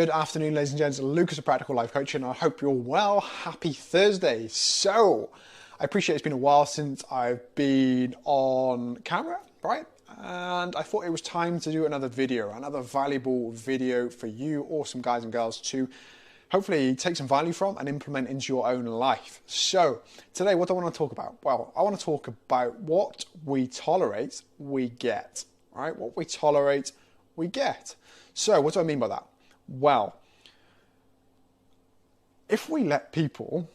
Good afternoon, ladies and gents. Lucas of Practical Life Coaching. I hope you're well. Happy Thursday. So, I appreciate it's been a while since I've been on camera, right? And I thought it was time to do another video, another valuable video for you awesome guys and girls to hopefully take some value from and implement into your own life. So, today what do I want to talk about? Well, I want to talk about what we tolerate, we get, right? What we tolerate, we get. So, what do I mean by that? Well, if we let people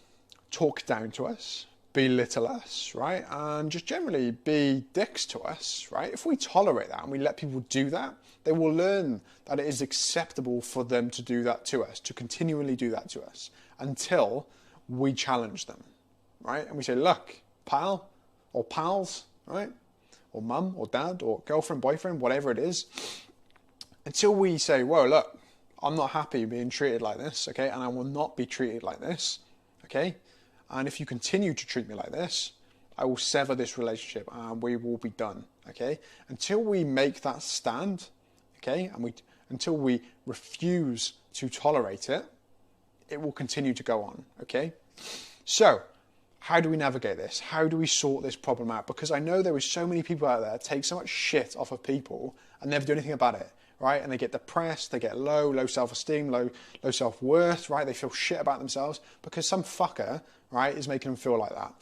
talk down to us, belittle us, right, and just generally be dicks to us, right, if we tolerate that and we let people do that, they will learn that it is acceptable for them to do that to us, to continually do that to us, until we challenge them, right, and we say, look, pal, or pals, right, or mum, or dad, or girlfriend, boyfriend, whatever it is, until we say, whoa, look, I'm not happy being treated like this, okay? And I will not be treated like this, okay? And if you continue to treat me like this, I will sever this relationship and we will be done, okay? Until we make that stand, okay? And until we refuse to tolerate it, it will continue to go on, okay? So, how do we navigate this? How do we sort this problem out? Because I know there is so many people out there take so much shit off of people and never do anything about it. Right, and they get depressed, they get low self-esteem, low self-worth, right? They feel shit about themselves because some fucker, right, is making them feel like that.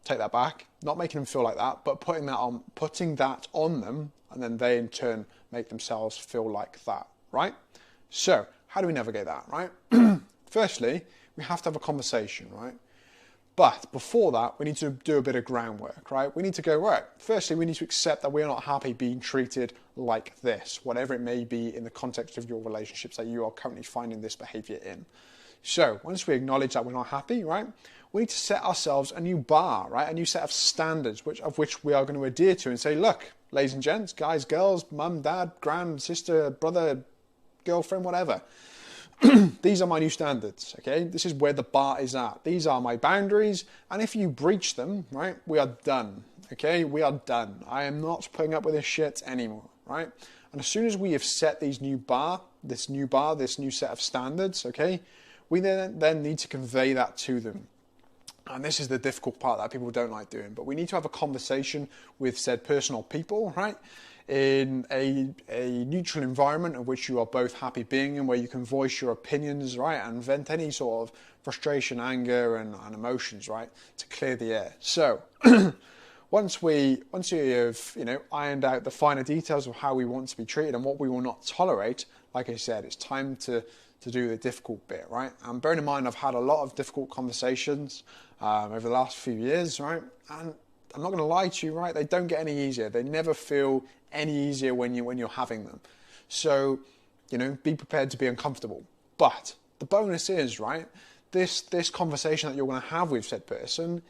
Take that back, not making them feel like that, but putting that on them, and then they in turn make themselves feel like that, right? So, how do we navigate that, right? Firstly, we have to have a conversation, right? But before that, we need to do a bit of groundwork, right? We need to go, right, firstly, we need to accept that we are not happy being treated like this, whatever it may be in the context of your relationships that you are currently finding this behavior in. So once we acknowledge that we're not happy, right, we need to set ourselves a new bar, right, a new set of standards of which we are going to adhere to and say, look, ladies and gents, guys, girls, mum, dad, grand, sister, brother, girlfriend, whatever. These are my new standards, okay? This is where the bar is at. These are my boundaries, and if you breach them, right, we are done, okay? We are done. I am not putting up with this shit anymore, right? And as soon as we have set this new set of standards, okay, we then need to convey that to them. And this is the difficult part that people don't like doing, but we need to have a conversation with said person or people, right? In a neutral environment in which you are both happy being in, where you can voice your opinions, right, and vent any sort of frustration, anger, and emotions, right, to clear the air. So, once you have, ironed out the finer details of how we want to be treated and what we will not tolerate, like I said, it's time to do the difficult bit, right? And bearing in mind, I've had a lot of difficult conversations over the last few years, right, and I'm not going to lie to you, right? They don't get any easier. They never feel any easier when you're having them. So, be prepared to be uncomfortable. But the bonus is, right, this conversation that you're going to have with said person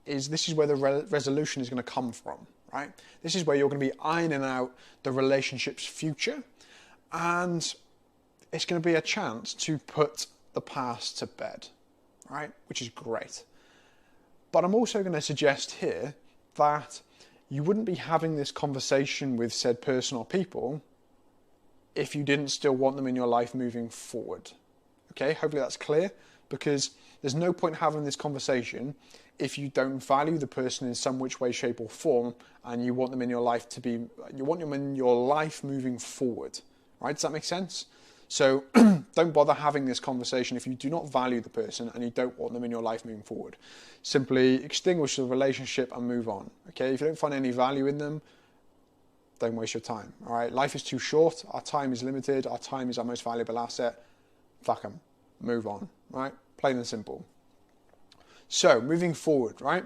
this is where the resolution is going to come from, right? This is where you're going to be ironing out the relationship's future, and it's going to be a chance to put the past to bed, right? Which is great. But I'm also going to suggest here that you wouldn't be having this conversation with said person or people if you didn't still want them in your life moving forward. Okay, hopefully that's clear, because there's no point having this conversation if you don't value the person in some which way, shape or form, and you want them in your life moving forward, right? Does that make sense? So don't bother having this conversation if you do not value the person and you don't want them in your life moving forward. Simply extinguish the relationship and move on. Okay, if you don't find any value in them, don't waste your time. All right, life is too short. Our time is limited. Our time is our most valuable asset. Fuck them. Move on. Right, plain and simple. So moving forward, right,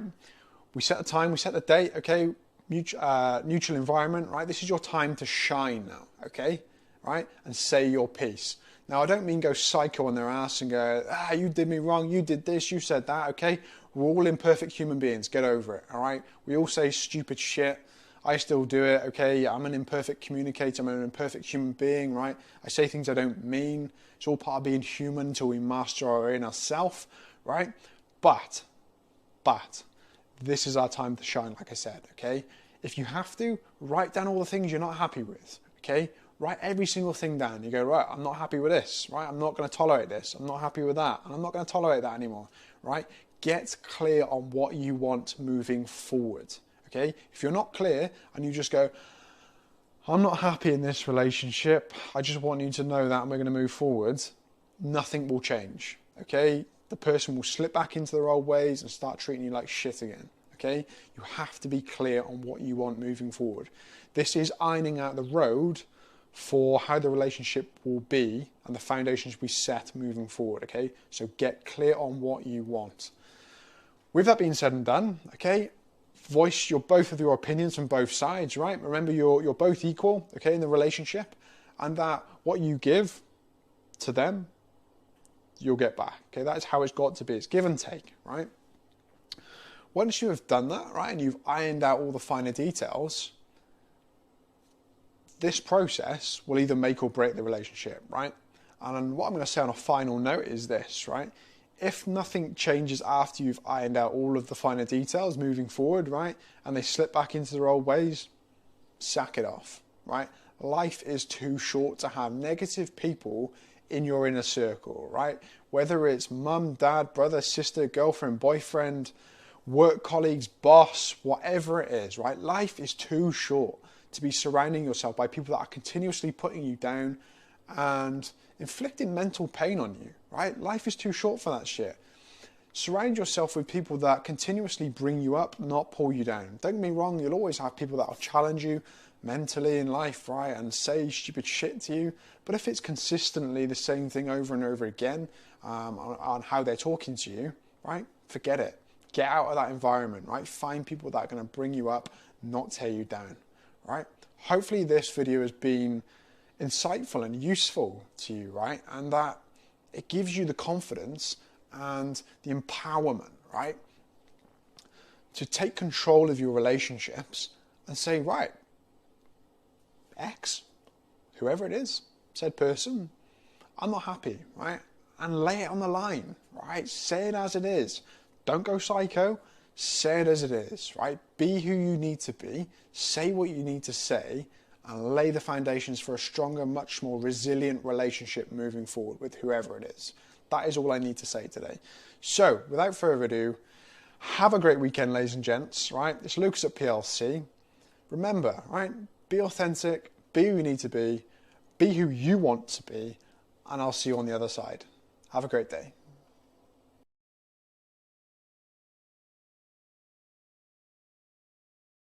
we set the time, we set the date. Okay, neutral environment. Right, this is your time to shine now. Okay. Right, and say your piece. Now, I don't mean go psycho on their ass and go, you did me wrong, you did this, you said that, okay? We're all imperfect human beings, get over it, all right? We all say stupid shit. I still do it, okay? I'm an imperfect communicator, I'm an imperfect human being, right? I say things I don't mean. It's all part of being human until we master our inner self, right? But, this is our time to shine, like I said, okay? If you have to, write down all the things you're not happy with, okay? Write every single thing down. You go, right, I'm not happy with this, right? I'm not going to tolerate this. I'm not happy with that. And I'm not going to tolerate that anymore, right? Get clear on what you want moving forward, okay? If you're not clear and you just go, I'm not happy in this relationship, I just want you to know that and we're going to move forward, nothing will change, okay? The person will slip back into their old ways and start treating you like shit again, okay? You have to be clear on what you want moving forward. This is ironing out the road for how the relationship will be and the foundations we set moving forward, okay? So get clear on what you want. With that being said and done, okay, voice both of your opinions from both sides, right? Remember, you're both equal, okay, in the relationship, and that what you give to them, you'll get back, okay? That's how it's got to be. It's give and take, right? Once you have done that, right, and you've ironed out all the finer details, this process will either make or break the relationship, right? And what I'm going to say on a final note is this, right? If nothing changes after you've ironed out all of the finer details moving forward, right, and they slip back into their old ways, sack it off, right? Life is too short to have negative people in your inner circle, right? Whether it's mum, dad, brother, sister, girlfriend, boyfriend, work colleagues, boss, whatever it is, right? Life is too short to be surrounding yourself by people that are continuously putting you down and inflicting mental pain on you, right? Life is too short for that shit. Surround yourself with people that continuously bring you up, not pull you down. Don't get me wrong, you'll always have people that will challenge you mentally in life, right, and say stupid shit to you. But if it's consistently the same thing over and over again on how they're talking to you, right, forget it. Get out of that environment, right? Find people that are going to bring you up, not tear you down. Right? Hopefully this video has been insightful and useful to you, right? And that it gives you the confidence and the empowerment, right? To take control of your relationships and say, right, X, whoever it is, said person, I'm not happy, right? And lay it on the line, right? Say it as it is. Don't go psycho. Say it as it is, right? Be who you need to be, say what you need to say, and lay the foundations for a stronger, much more resilient relationship moving forward with whoever it is. That is all I need to say today. So, without further ado, have a great weekend, ladies and gents, right? It's Lucas at PLC. Remember, right? Be authentic, be who you need to be who you want to be, and I'll see you on the other side. Have a great day.